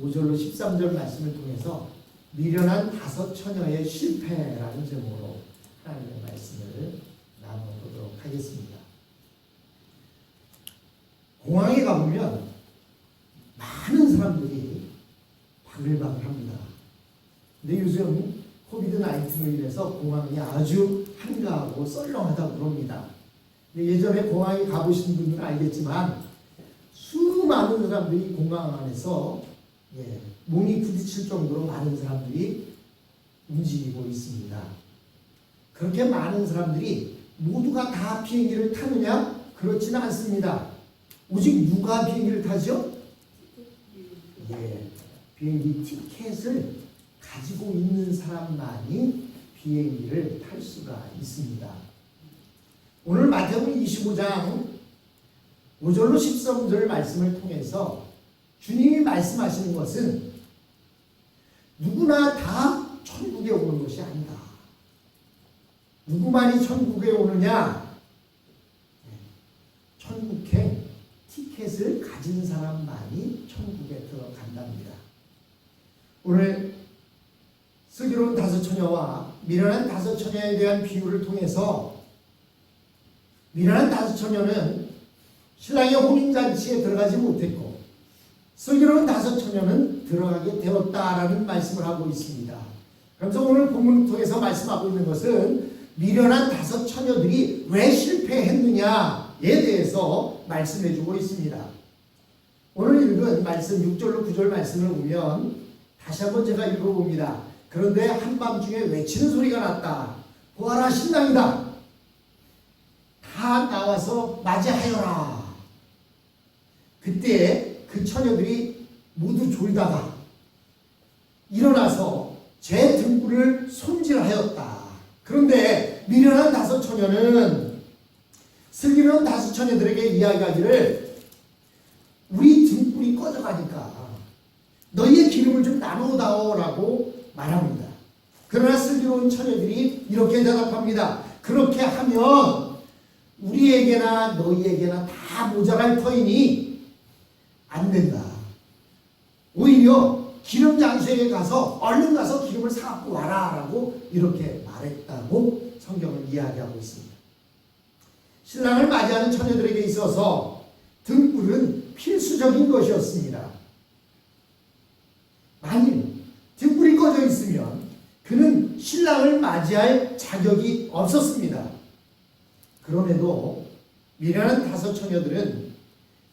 5절로 13절 말씀을 통해서 미련한 다섯 처녀의 실패라는 제목으로 하나님의 말씀을 나눠보도록 하겠습니다. 공항에 가보면 많은 사람들이 바글바글합니다. 근데 요즘 코비드-19로 인해서 공항이 아주 한가하고 썰렁하다고 그럽니다. 근데 예전에 공항에 가보신 분들은 알겠지만 수많은 사람들이 공항 안에서 몸이 부딪힐 정도로 많은 사람들이 움직이고 있습니다. 그렇게 많은 사람들이 모두가 다 비행기를 타느냐? 그렇지는 않습니다. 오직 누가 비행기를 타죠? 비행기 티켓을 가지고 있는 사람만이 비행기를 탈 수가 있습니다. 오늘 마태복음 25장 5절로 13절 말씀을 통해서 주님이 말씀하시는 것은 누구나 다 천국에 오는 것이 아니다. 누구만이 천국에 오느냐? 천국행 티켓을 가진 사람만이 천국에 들어간답니다. 오늘 슬기로운 다섯 처녀와 미련한 다섯 처녀에 대한 비유를 통해서 미련한 다섯 처녀는 신랑의 혼인잔치에 들어가지 못했고 슬기로운 다섯 처녀는 들어가게 되었다라는 말씀을 하고 있습니다. 그래서 오늘 본문을 통해서 말씀하고 있는 것은 미련한 다섯 처녀들이 왜 실패했느냐에 대해서 말씀해 주고 있습니다. 오늘 읽은 말씀 6절로 9절 말씀을 보면 다시 한번 제가 읽어봅니다. 그런데 한밤중에 외치는 소리가 났다. 보아라, 신랑이다. 다 나와서 맞이하여라. 그때 그 처녀들이 모두 졸다가 일어나서 제 등불을 손질하였다. 그런데 미련한 다섯 처녀는 슬기로운 다섯 처녀들에게 이야기하기를 우리 등불이 꺼져가니까 너희의 기름을 좀 나누어다오라고 말합니다. 그러나 슬기로운 처녀들이 이렇게 대답합니다. 그렇게 하면 우리에게나 너희에게나 다 모자랄 터이니 안 된다. 오히려 기름 장수에게 가서 얼른 가서 기름을 사갖고 와라 라고 이렇게 말했다고 성경은 이야기하고 있습니다. 신랑을 맞이하는 처녀들에게 있어서 등불은 필수적인 것이었습니다. 만일 등불이 꺼져 있으면 그는 신랑을 맞이할 자격이 없었습니다. 그럼에도 미련한 다섯 처녀들은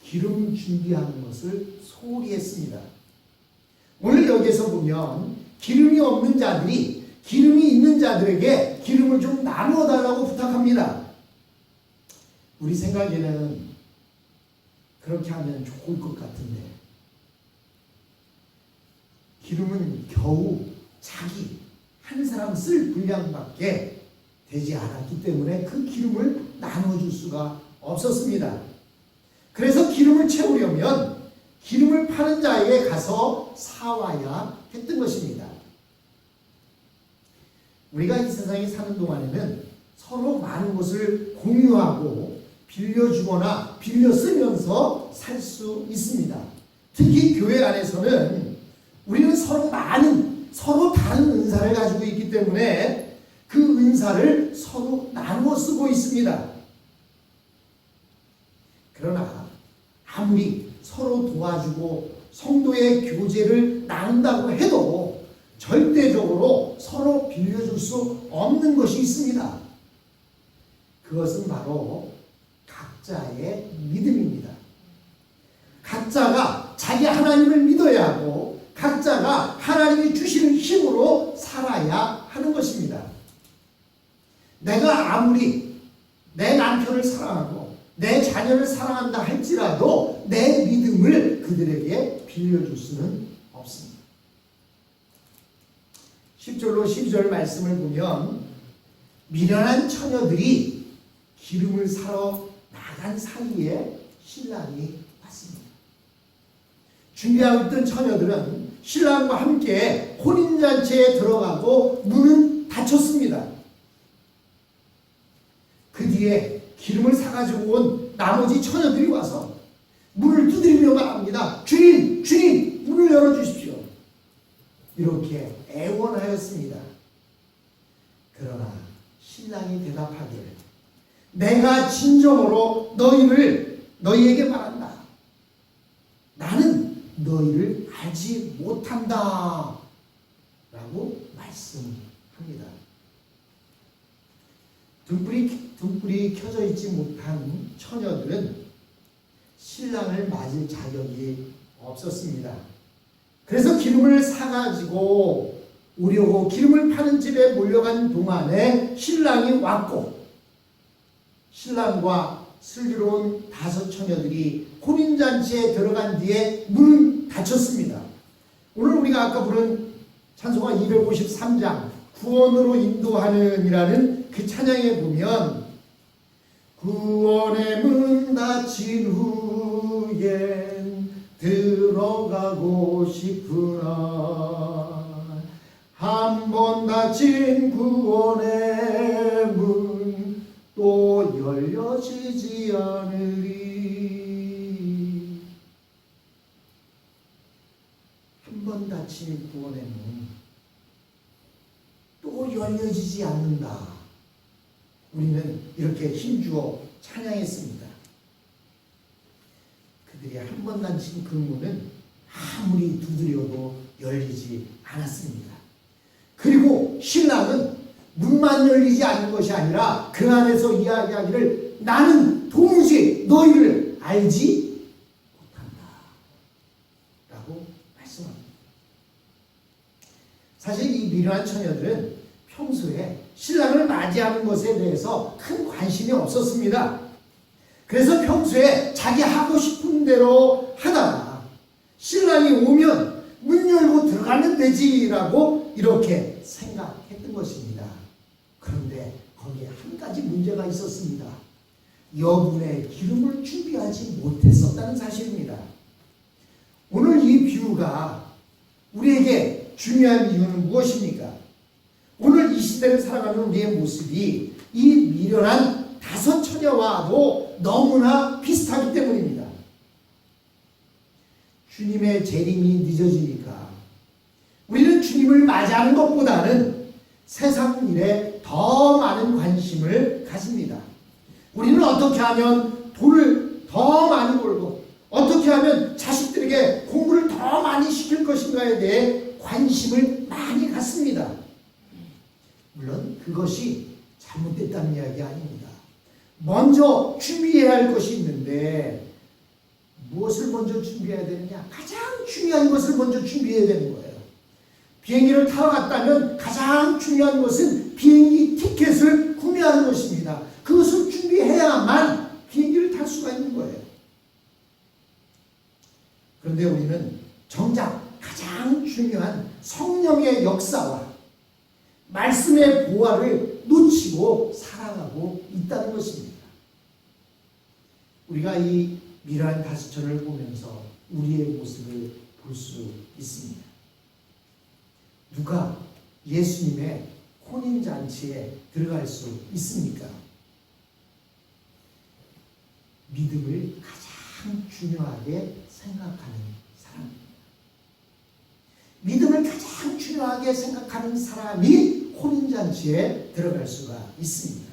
기름 준비하는 것을 소홀히 했습니다. 오늘 여기에서 보면 기름이 없는 자들이 기름이 있는 자들에게 기름을 좀 나누어 달라고 부탁합니다. 우리 생각에는 그렇게 하면 좋을 것 같은데 기름은 겨우 자기 한 사람 쓸 분량밖에 되지 않았기 때문에 그 기름을 나눠줄 수가 없었습니다. 그래서 기름을 채우려면 기름을 파는 자에게 가서 사와야 했던 것입니다. 우리가 이 세상에 사는 동안에는 서로 많은 것을 공유하고 빌려주거나 빌려 쓰면서 살 수 있습니다. 특히 교회 안에서는 우리는 서로 다른 은사를 가지고 있기 때문에 그 은사를 서로 나누어 쓰고 있습니다. 그러나 아무리 서로 도와주고 성도의 교제를 나눈다고 해도 절대적으로 서로 빌려줄 수 없는 것이 있습니다. 그것은 바로 각자의 믿음입니다. 각자가 자기 하나님을 믿어야 하고 각자가 하나님이 주시는 힘으로 살아야 하는 것입니다. 내가 아무리 내 남편을 사랑하고 내 자녀를 사랑한다 할지라도 내 믿음을 그들에게 빌려줄 수는 없습니다. 10절로 12절 말씀을 보면 미련한 처녀들이 기름을 사러 나간 사이에 신랑이 왔습니다. 준비하고 있던 처녀들은 신랑과 함께 혼인잔치에 들어가고 문은 닫혔습니다. 그 뒤에 기름을 사가지고 온 나머지 처녀들이 와서 문을 두드리며 말합니다. 주인, 문을 열어주십시오. 이렇게 애원하였습니다. 그러나 신랑이 대답하기를 내가 진정으로 너희에게 말한다. 나는 너희를 알지 못한다. 라고 말씀합니다. 등불이 켜져 있지 못한 처녀들은 신랑을 맞을 자격이 없었습니다. 그래서 기름을 사가지고 오려고 기름을 파는 집에 몰려간 동안에 신랑이 왔고, 신랑과 슬기로운 5 처녀들이 혼인잔치에 들어간 뒤에 문은 닫혔습니다. 오늘 우리가 아까 부른 찬송가 253장 구원으로 인도하는 이라는 그 찬양에 보면 구원의 문 닫힌 후엔 들어가고 싶으나 한 번 닫힌 구원의 문 또 열려지지 않으리. 한 번 닫힌 구원의 문 또 열려지지 않는다. 우리는 이렇게 힘주어 찬양했습니다. 그들이 한 번 닫힌 그 문은 아무리 두드려도 열리지 않았습니다. 그리고 신랑은 문만 열리지 않는 것이 아니라 그 안에서 이야기하기를 나는 도무지 너희를 알지 못한다 라고 말씀합니다. 사실 이 미련한 처녀들은 평소에 신랑을 맞이하는 것에 대해서 큰 관심이 없었습니다. 그래서 평소에 자기 하고 싶은 대로 하다가 신랑이 오면 문 열고 들어가면 되지라고 이렇게 생각했던 것입니다. 그런데 거기에 한 가지 문제가 있었습니다. 여분의 기름을 준비하지 못했었다는 사실입니다. 오늘 이 비유가 우리에게 중요한 이유는 무엇입니까? 오늘 이 시대를 살아가는 우리의 모습이 이 미련한 5 처녀와도 너무나 비슷하기 때문입니다. 주님의 재림이 늦어지니까 우리는 주님을 맞이하는 것보다는 세상 일에 더 많은 관심을 가집니다. 우리는 어떻게 하면 돈을 더 많이 벌고 어떻게 하면 자식들에게 공부를 더 많이 시킬 것인가에 대해 관심을 많이 갖습니다. 물론 그것이 잘못됐다는 이야기 아닙니다. 먼저 준비해야 할 것이 있는데 무엇을 먼저 준비해야 되느냐? 가장 중요한 것을 먼저 준비해야 되는 거예요. 비행기를 타러 갔다면 가장 중요한 것은 비행기 티켓을 구매하는 것입니다. 그것을 준비해야만 비행기를 탈 수가 있는 거예요. 그런데 우리는 정작 가장 중요한 성령의 역사와 말씀의 보화를 놓치고 살아가고 있다는 것입니다. 우리가 이 미련한 5 처녀를 보면서 우리의 모습을 볼 수 있습니다. 누가 예수님의 혼인잔치에 들어갈 수 있습니까? 믿음을 가장 중요하게 생각하는 사람입니다. 믿음을 가장 중요하게 생각하는 사람이 혼인잔치에 들어갈 수가 있습니다.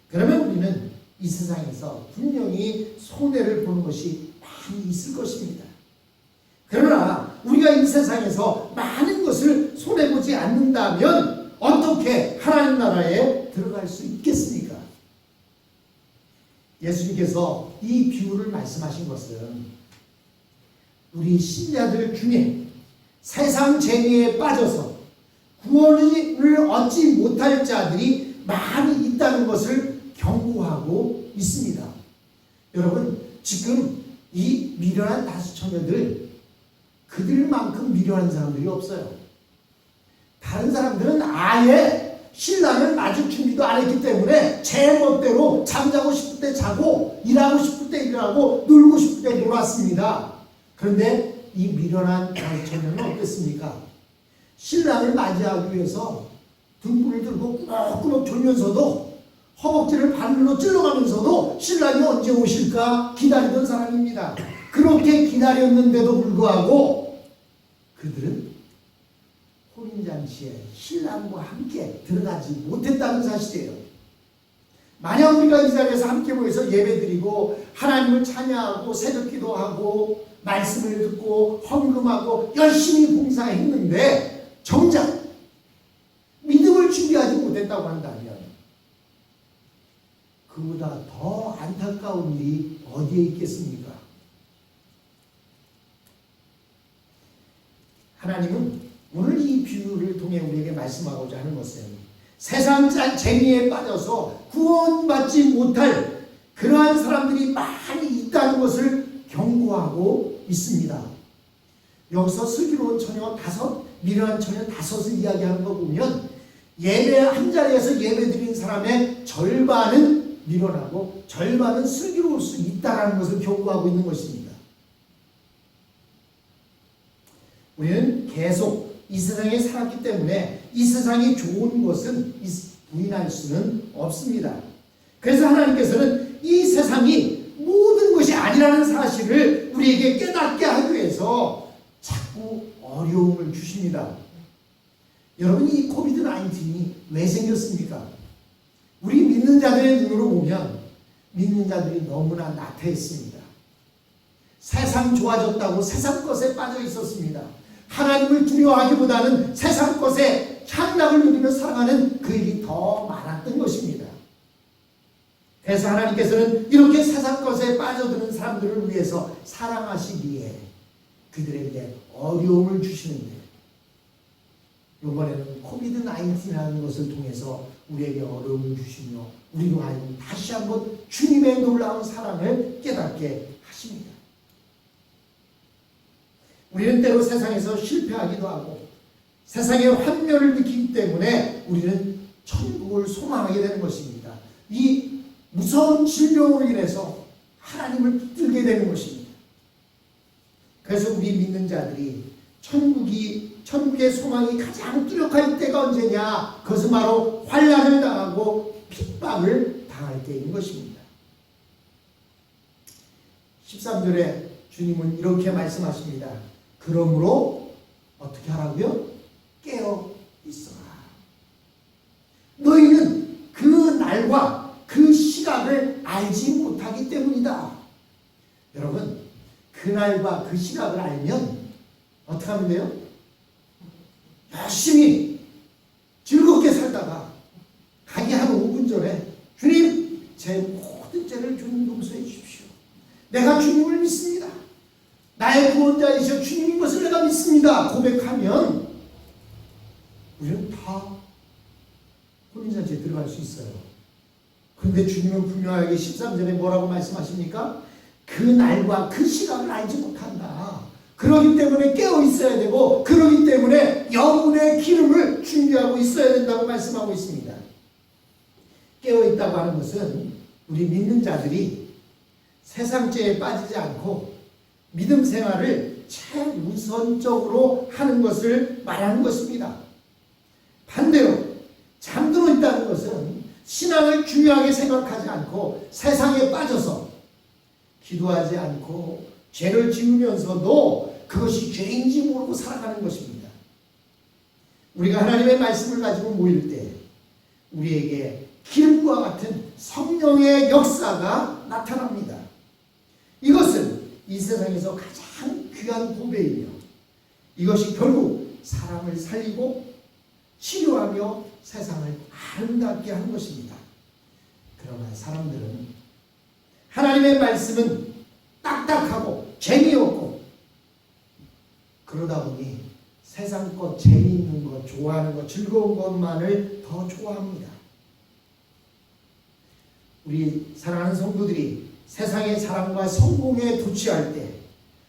그러면 우리는 이 세상에서 분명히 손해를 보는 것이 많이 있을 것입니다. 그러나 우리가 이 세상에서 많은 것을 손해보지 않는다면 어떻게 하나님 나라에 들어갈 수 있겠습니까? 예수님께서 이 비유를 말씀하신 것은 우리 신자들 중에 세상 재미에 빠져서 구원을 얻지 못할 자들이 많이 있다는 것을 경고하고 있습니다. 여러분, 지금 이 미련한 5 처녀들, 그들만큼 미련한 사람들이 없어요. 다른 사람들은 아예 신랑을 맞을 준비도 안 했기 때문에 제 멋대로 잠자고 싶을 때 자고 일하고 싶을 때 일하고 놀고 싶을 때 놀았습니다. 그런데 이 미련한 5 처녀는 어땠습니까? 신랑을 맞이하기 위해서 등불을 들고 꾸벅꾸벅 졸면서도 허벅지를 바늘로 찔러가면서도 신랑이 언제 오실까 기다리던 사람입니다. 그렇게 기다렸는데도 불구하고 그들은 혼인잔치에 신랑과 함께 들어가지 못했다는 사실이에요. 만약 우리가 이 자리에서 함께 모여서 예배드리고 하나님을 찬양하고 새벽기도하고 말씀을 듣고 헌금하고 열심히 봉사했는데 정작 믿음을 준비하지 못했다고 한다면 그보다 더 안타까운 일이 어디에 있겠습니까? 하나님은 오늘 이 비유를 통해 우리에게 말씀하고자 하는 것은 세상 재미에 빠져서 구원받지 못할 그러한 사람들이 많이 있다는 것을 경고하고 있습니다. 여기서 슬기로운 처녀 5, 미련한 처녀 5을 이야기하는 거 보면 예배 한 자리에서 예배 드린 사람의 절반은 미련하고 절반은 슬기로울 수 있다는 것을 경고하고 있는 것입니다. 우리는 계속 이 세상에 살았기 때문에 이 세상이 좋은 것은 부인할 수는 없습니다. 그래서 하나님께서는 이 세상이 모든 것이 아니라는 사실을 우리에게 깨닫게 하기 위해서 자꾸 어려움을 주십니다. 여러분, 이 코비드-19이 왜 생겼습니까? 우리 믿는 자들의 눈으로 보면 믿는 자들이 너무나 나태했습니다. 세상 좋아졌다고 세상 것에 빠져 있었습니다. 하나님을 두려워하기보다는 세상 것에 향락을 누리며 살아가는 그 일이 더 많았던 것입니다. 그래서 하나님께서는 이렇게 세상 것에 빠져드는 사람들을 위해서 사랑하시기에 그들에게 어려움을 주시는데 이번에는 코비드-19이라는 것을 통해서 우리에게 어려움을 주시며 우리로 하여금 다시 한번 주님의 놀라운 사랑을 깨닫게 하십니다. 우리는 때로 세상에서 실패하기도 하고 세상의 환멸을 느끼기 때문에 우리는 천국을 소망하게 되는 것입니다. 이 무서운 질병으로 인해서 하나님을 붙들게 되는 것입니다. 그래서 우리 믿는 자들이 천국의 소망이 가장 뚜렷할 때가 언제냐? 그것은 바로 환난을 당하고 핍박을 당할 때인 것입니다. 13절에 주님은 이렇게 말씀하십니다. 그러므로 어떻게 하라고요? 깨어 있어라. 너희는 그 날과 그 시각을 알지 못하기 때문이다. 여러분, 그 날과 그 시각을 알면 어떻게 하면 돼요? 열심히 즐겁게 살다가 가기 한 5분 전에 주님, 제 모든 죄를 주님 용서해 주십시오. 내가 주님을 믿습니다. 나의 구원자이셔 주님인 것을 내가 믿습니다. 고백하면 우리는 다 혼인잔치에 들어갈 수 있어요. 그런데 주님은 분명하게 13절에 뭐라고 말씀하십니까? 그 날과 그 시간을 알지 못한다. 그러기 때문에 깨어 있어야 되고 그러기 때문에 영혼의 기름을 준비하고 있어야 된다고 말씀하고 있습니다. 깨어 있다고 하는 것은 우리 믿는 자들이 세상죄에 빠지지 않고 믿음 생활을 최우선적으로 하는 것을 말하는 것입니다. 반대로 잠들어 있다는 것은 신앙을 중요하게 생각하지 않고 세상에 빠져서 기도하지 않고 죄를 지으면서도 그것이 죄인지 모르고 살아가는 것입니다. 우리가 하나님의 말씀을 가지고 모일 때 우리에게 기름과 같은 성령의 역사가 나타납니다. 이것은 이 세상에서 가장 귀한 보배이며 이것이 결국 사람을 살리고 치료하며 세상을 아름답게 하는 것입니다. 그러나 사람들은 하나님의 말씀은 딱딱하고 재미없고 그러다 보니 세상 것, 재미있는 것, 좋아하는 것, 즐거운 것만을 더 좋아합니다. 우리 사랑하는 성도들이 세상의 사랑과 성공에 도취할 때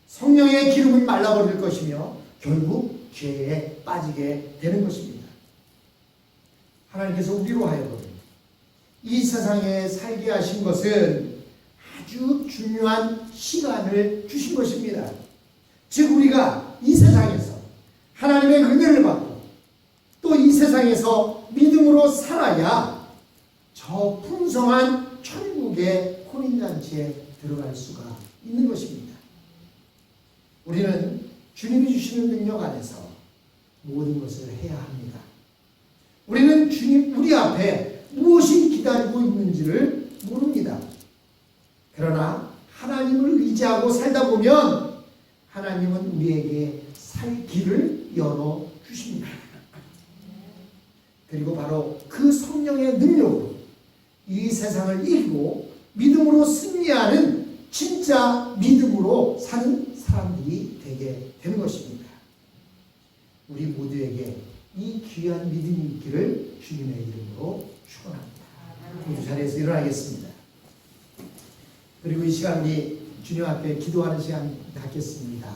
성령의 기름은 말라버릴 것이며 결국 죄에 빠지게 되는 것입니다. 하나님께서 우리로 하여금 이 세상에 살게 하신 것은 아주 중요한 시간을 주신 것입니다. 즉 우리가 이 세상에서 하나님의 은혜를 받고 또 이 세상에서 믿음으로 살아야 저 풍성한 천국의 혼인잔치에 들어갈 수가 있는 것입니다. 우리는 주님이 주시는 능력 안에서 모든 것을 해야 합니다. 우리는 주님, 우리 앞에 무엇이 기다리고 있는지를 모릅니다. 그러나 하나님을 의지하고 살다 보면 하나님은 우리에게 살 길을 열어 주십니다. 그리고 바로 그 성령의 능력으로 이 세상을 이기고 믿음으로 승리하는 진짜 믿음으로 사는 사람들이 되게 되는 것입니다. 우리 모두에게 이 귀한 믿음이 있기를 주님의 이름으로 축원합니다. 모두 자리에서 일어나겠습니다. 그리고 이 시간 우리 주님 앞에 기도하는 시간 갖겠습니다.